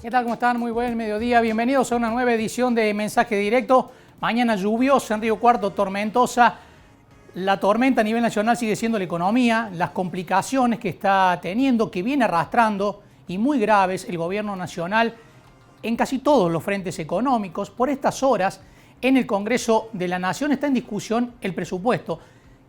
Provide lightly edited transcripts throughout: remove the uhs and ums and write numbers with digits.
¿Qué tal? ¿Cómo están? Muy buen mediodía. Bienvenidos a una nueva edición de Mensaje Directo. Mañana lluviosa en Río Cuarto, tormentosa. La tormenta a nivel nacional sigue siendo la economía, las complicaciones que está teniendo, que viene arrastrando y muy graves el gobierno nacional en casi todos los frentes económicos. Por estas horas, en el Congreso de la Nación está en discusión el presupuesto,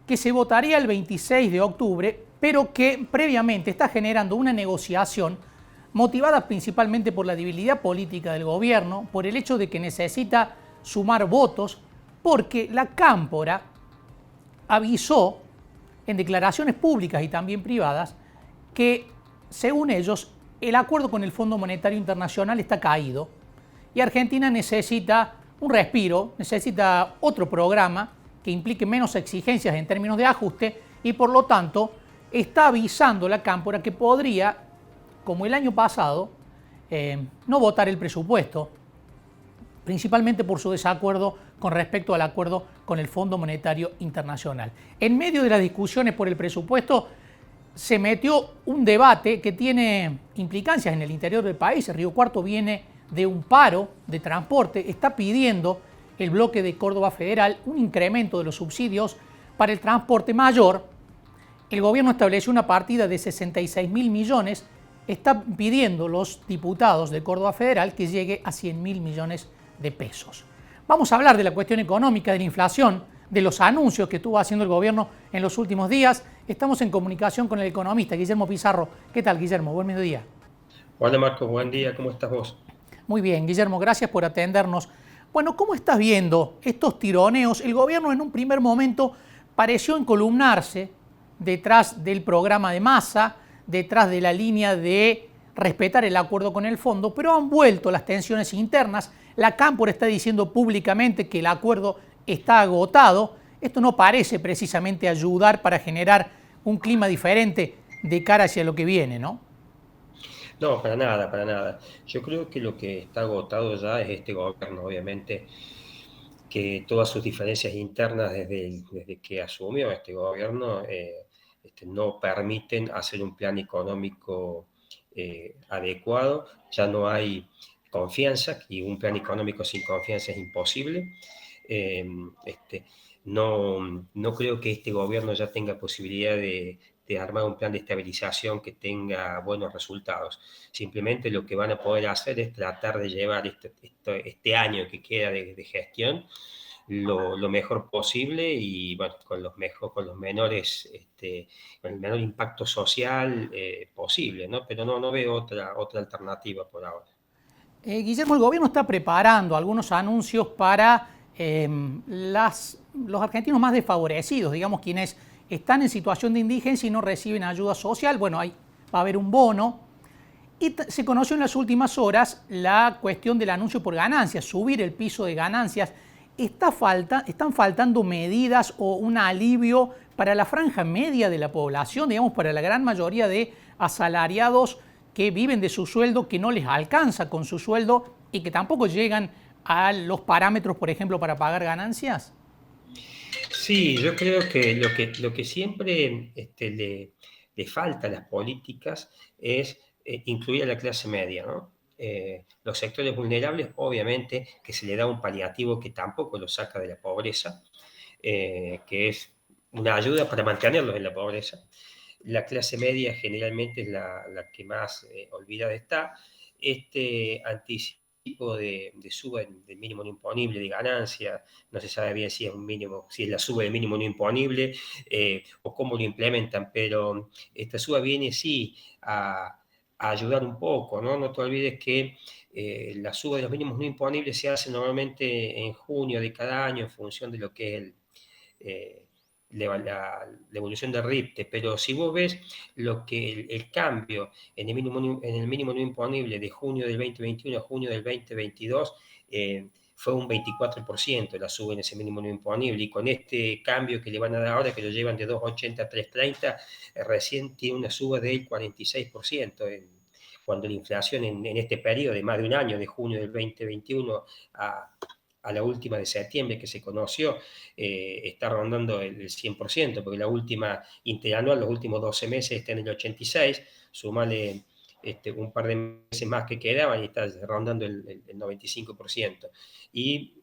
que se votaría el 26 de octubre, pero que previamente está generando una negociación motivada principalmente por la debilidad política del gobierno, por el hecho de que necesita sumar votos, porque la Cámpora avisó en declaraciones públicas y también privadas que, según ellos, el acuerdo con el Fondo Monetario Internacional está caído y Argentina necesita un respiro, necesita otro programa que implique menos exigencias en términos de ajuste y, por lo tanto, está avisando la Cámpora que podría, como el año pasado, no votar el presupuesto, principalmente por su desacuerdo con respecto al acuerdo con el Fondo Monetario Internacional. En medio de las discusiones por el presupuesto se metió un debate que tiene implicancias en el interior del país. Río Cuarto viene de un paro de transporte, está pidiendo el bloque de Córdoba Federal un incremento de los subsidios para el transporte mayor. El gobierno estableció una partida de 66.000 millones, está pidiendo los diputados de Córdoba Federal que llegue a 100.000 millones de pesos. Vamos a hablar de la cuestión económica, de la inflación, de los anuncios que estuvo haciendo el gobierno en los últimos días. Estamos en comunicación con el economista Guillermo Pizarro. ¿Qué tal, Guillermo? Buen mediodía. Hola Marcos, buen día, ¿cómo estás vos? Muy bien, Guillermo, gracias por atendernos. Bueno, ¿cómo estás viendo estos tironeos? El gobierno en un primer momento pareció encolumnarse detrás del programa de Massa, detrás de la línea de respetar el acuerdo con el fondo, pero han vuelto las tensiones internas. La Cámpora está diciendo públicamente que el acuerdo está agotado. Esto no parece precisamente ayudar para generar un clima diferente de cara hacia lo que viene, ¿no? No, para nada, para nada. Yo creo que lo que está agotado ya es este gobierno, obviamente, que todas sus diferencias internas desde que asumió este gobierno no permiten hacer un plan económico adecuado. Ya no hay confianza y un plan económico sin confianza es imposible. Eh, este, no creo que este gobierno ya tenga posibilidad de armar un plan de estabilización que tenga buenos resultados. Simplemente lo que van a poder hacer es tratar de llevar este año que queda de gestión lo mejor posible y bueno, con los menores, con el menor impacto social posible, ¿no? Pero no veo otra alternativa por ahora. Guillermo, el gobierno está preparando algunos anuncios para los argentinos más desfavorecidos, digamos, quienes están en situación de indigencia y no reciben ayuda social. Bueno, ahí va a haber un bono. Y se conoció en las últimas horas la cuestión del anuncio por ganancias, subir el piso de ganancias. ¿Están faltando medidas o un alivio para la franja media de la población, digamos, para la gran mayoría de asalariados que viven de su sueldo, que no les alcanza con su sueldo y que tampoco llegan a los parámetros, por ejemplo, para pagar ganancias? Sí, yo creo que lo que siempre le falta a las políticas es incluir a la clase media, ¿no? Los sectores vulnerables, obviamente, que se le da un paliativo que tampoco los saca de la pobreza, que es una ayuda para mantenerlos en la pobreza. La clase media generalmente es la que más olvidada está. Este anticipo de suba del mínimo no imponible de ganancia, no se sabe bien si es un mínimo, si es la suba del mínimo no imponible o cómo lo implementan, pero esta suba viene sí a ayudar un poco, ¿no? No te olvides que la suba de los mínimos no imponibles se hace normalmente en junio de cada año en función de lo que es eh, la evolución del RIPTE, pero si vos ves lo que el cambio en el mínimo no imponible de junio del 2021 a junio del 2022 fue un 24% la suba en ese mínimo no imponible, y con este cambio que le van a dar ahora, que lo llevan de 2,80 a 3,30, recién tiene una suba del 46%. Cuando la inflación en este periodo de más de un año, de junio del 2021 a la última de septiembre que se conoció, está rondando el 100%, porque la última interanual, los últimos 12 meses, está en el 86%, sumale un par de meses más que quedaban y está rondando el 95%. Y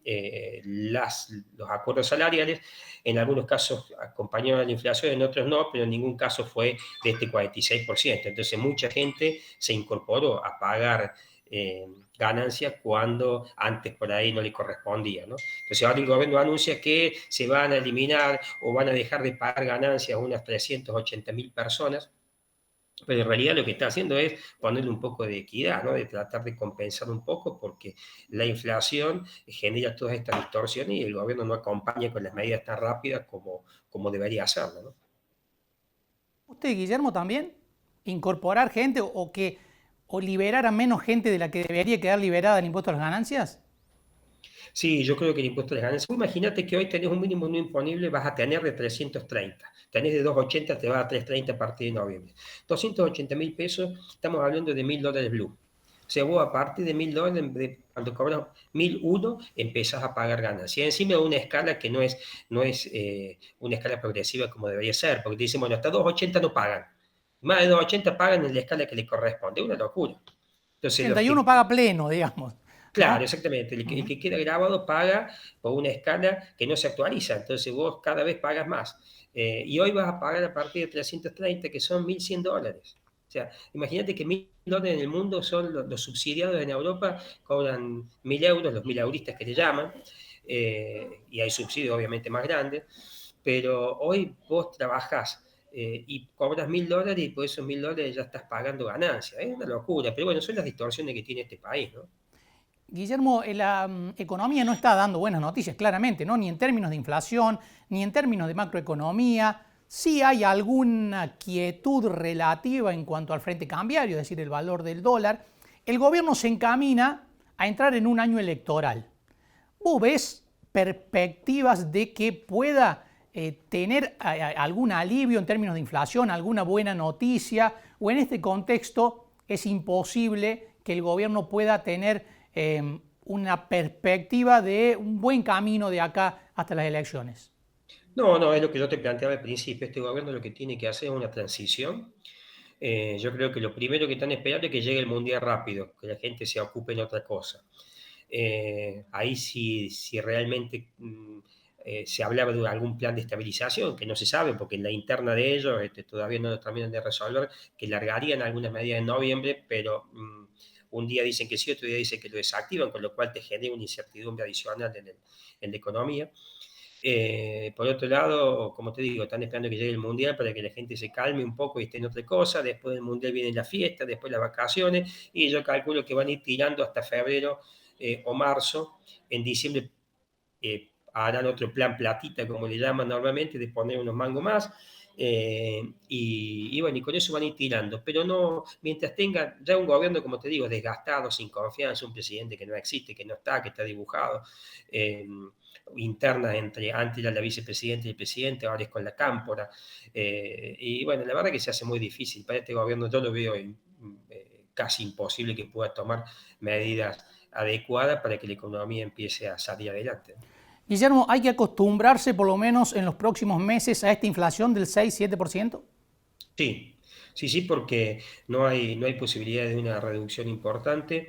los acuerdos salariales en algunos casos acompañaron a la inflación, en otros no, pero en ningún caso fue de este 46%. Entonces mucha gente se incorporó a pagar ganancias cuando antes por ahí no le correspondía, ¿no? Entonces ahora el gobierno anuncia que se van a eliminar o van a dejar de pagar ganancias a unas 380.000 personas, pero en realidad lo que está haciendo es ponerle un poco de equidad, ¿no? De tratar de compensar un poco, porque la inflación genera todas estas distorsiones y el gobierno no acompaña con las medidas tan rápidas como debería hacerlo, ¿no? ¿Usted, Guillermo, también incorporar gente o liberar a menos gente de la que debería quedar liberada del impuesto a las ganancias? Sí, yo creo que el impuesto a las ganancias. Imagínate que hoy tenés un mínimo no imponible, vas a tener de 330. Tenés de 280, te va a 330 a partir de noviembre. 280.000 pesos, estamos hablando de $1.000 blue. O sea, vos a partir de $1.000, cuando cobras 1.001, empezás a pagar ganancias. Y encima de una escala que no es una escala progresiva como debería ser, porque te dicen, bueno, hasta 280 no pagan. Más de 280 pagan en la escala que les corresponde. Es una locura. Entonces, los 81 que paga pleno, digamos, Claro, ¿no? exactamente. El Ujú. que queda grabado paga por una escala que no se actualiza, entonces vos cada vez pagas más. Y hoy vas a pagar a partir de 330, que son $1.100. O sea, imagínate que $1.000 en el mundo son los subsidiados en Europa, cobran 1.000 euros, los mileuristas que le llaman, y hay subsidios obviamente más grandes, pero hoy vos trabajás y cobras $1.000 y por esos $1.000 ya estás pagando ganancias. Es una locura, pero bueno, son las distorsiones que tiene este país, ¿no? Guillermo, la economía no está dando buenas noticias, claramente, ¿no? Ni en términos de inflación, ni en términos de macroeconomía. Sí hay alguna quietud relativa en cuanto al frente cambiario, es decir, el valor del dólar. El gobierno se encamina a entrar en un año electoral. ¿Vos ves perspectivas de que pueda tener algún alivio en términos de inflación, alguna buena noticia? ¿O en este contexto es imposible que el gobierno pueda tener una perspectiva de un buen camino de acá hasta las elecciones? No, no, es lo que yo te planteaba al principio. Este gobierno lo que tiene que hacer es una transición. Yo creo que lo primero que están esperando es que llegue el mundial rápido, que la gente se ocupe en otra cosa. Ahí sí, si realmente se hablaba de algún plan de estabilización, que no se sabe, porque en la interna de ellos todavía no lo terminan de resolver, que largarían algunas medidas en noviembre, pero un día dicen que sí, otro día dicen que lo desactivan, con lo cual te genera una incertidumbre adicional en la economía. Por otro lado, como te digo, están esperando que llegue el Mundial para que la gente se calme un poco y esté en otra cosa. Después del Mundial vienen las fiestas, después las vacaciones, y yo calculo que van a ir tirando hasta febrero o marzo. En diciembre harán otro plan platita, como le llaman normalmente, de poner unos mangos más. Y bueno, y con eso van a ir tirando. Pero no, mientras tenga ya un gobierno, como te digo, desgastado, sin confianza, un presidente que no existe, que no está, que está dibujado. Internas entre antes era la vicepresidenta y el presidente, ahora es con la cámpora. Y bueno, la verdad que se hace muy difícil. Para este gobierno yo lo veo casi imposible que pueda tomar medidas adecuadas para que la economía empiece a salir adelante. Guillermo, ¿hay que acostumbrarse por lo menos en los próximos meses a esta inflación del 6-7%? Sí, sí, sí, porque no hay posibilidad de una reducción importante.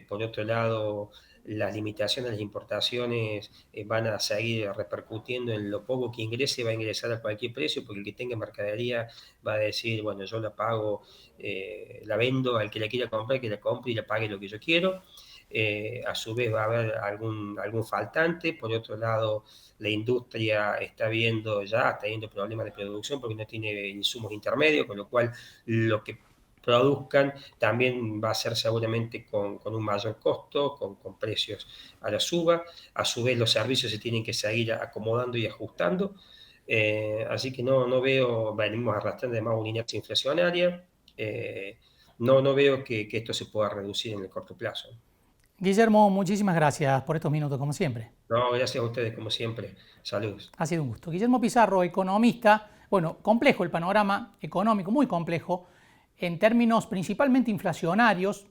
Por otro lado, las limitaciones de las importaciones van a seguir repercutiendo en lo poco que ingrese, va a ingresar a cualquier precio, porque el que tenga mercadería va a decir, bueno, yo la pago, la vendo al que la quiera comprar, que la compre y la pague lo que yo quiero. A su vez va a haber algún faltante. Por otro lado, la industria está viendo problemas de producción porque no tiene insumos intermedios, con lo cual lo que produzcan también va a ser seguramente con un mayor costo, con precios a la suba. A su vez los servicios se tienen que seguir acomodando y ajustando. Así que no veo, venimos arrastrando además una inercia inflacionaria. No veo que esto se pueda reducir en el corto plazo. Guillermo, muchísimas gracias por estos minutos, como siempre. No, gracias a ustedes, como siempre. Saludos. Ha sido un gusto. Guillermo Pizarro, economista. Bueno, complejo el panorama económico, muy complejo, en términos principalmente inflacionarios,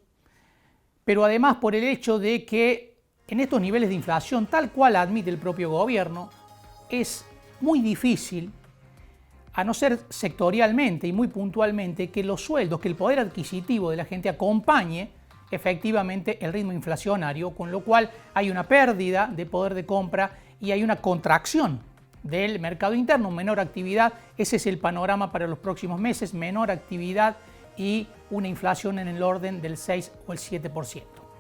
pero además por el hecho de que en estos niveles de inflación, tal cual admite el propio gobierno, es muy difícil a no ser sectorialmente y muy puntualmente, que los sueldos, que el poder adquisitivo de la gente acompañe efectivamente el ritmo inflacionario, con lo cual hay una pérdida de poder de compra y hay una contracción del mercado interno, menor actividad. Ese es el panorama para los próximos meses, menor actividad y una inflación en el orden del 6 o el 7%.